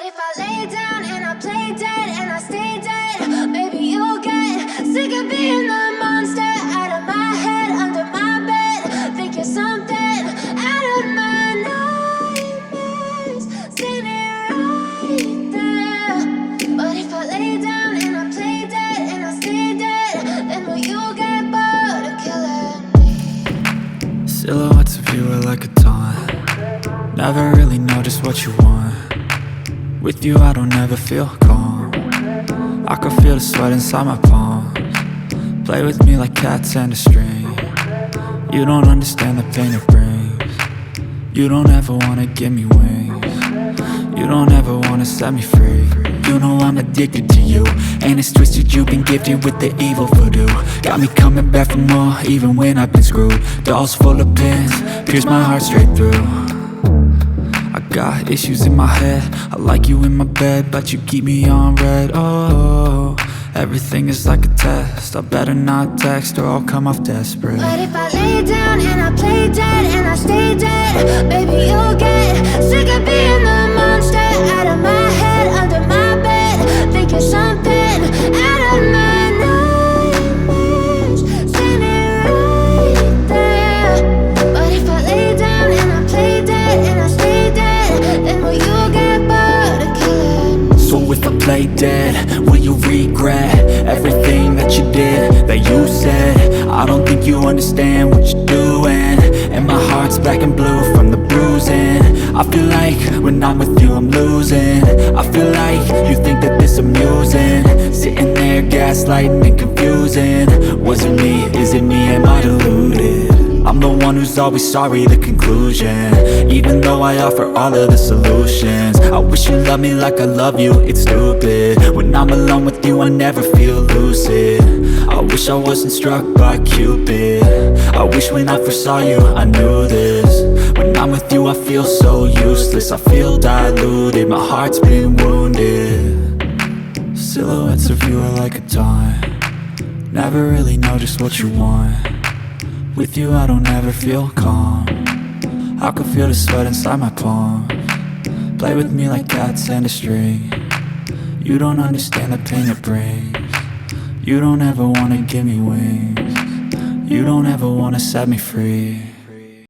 if I lay down and I play dead and I stay dead, maybe you'll get sick of being the monster out of my head, under my bed. Think you're something out of my nightmares, standing right there. But if I lay down and I play dead and I stay dead, then will you get bored of killing me? Silhouettes of you are like a taunt. Never really know just what you want. With you I don't ever feel calm. I can feel the sweat inside my palms. Play with me like cats and a string. You don't understand the pain it brings. You don't ever wanna give me wings. You don't ever wanna set me free. You know I'm addicted to you, and it's twisted, you've been gifted with the evil voodoo. Got me coming back for more, even when I've been screwed. Dolls full of pins, pierce my heart straight through. I got issues in my head, I like you in my bed, but you keep me on red. Oh, everything is like a test, I better not text or I'll come off desperate. But if I lay down and I play dead and I stay dead, baby you'll get sick of being the monster out of my head, under my bed. Think you're something out of my nightmares, standing right there. But if I lay down and I play dead and I stay dead, then will you get bored of killing me? So if I play dead, will you regret everything that you did, that you said? I don't think you understand what you're doing, and my heart's black and blue from the bruising. I feel like when I'm with you I'm losing. I feel like you think that this amusing, sitting there gaslighting and confusing. Was it me? Is it me? Am I deluded? I'm the one who's always sorry, the conclusion, even though I offer all of the solutions. I wish you loved me like I love you, it's stupid. When I'm alone with you I never feel lucid. I wish I wasn't struck by Cupid. I wish when I first saw you I knew this. When I'm with you I feel so useless, I feel diluted, my heart's been wounded. Silhouettes of you are like a taunt. Never really know just what you want. With you I don't ever feel calm. I can feel the sweat inside my palms. Play with me like cats and a string. You don't understand the pain it brings. You don't ever wanna give me wings. You don't ever wanna set me free.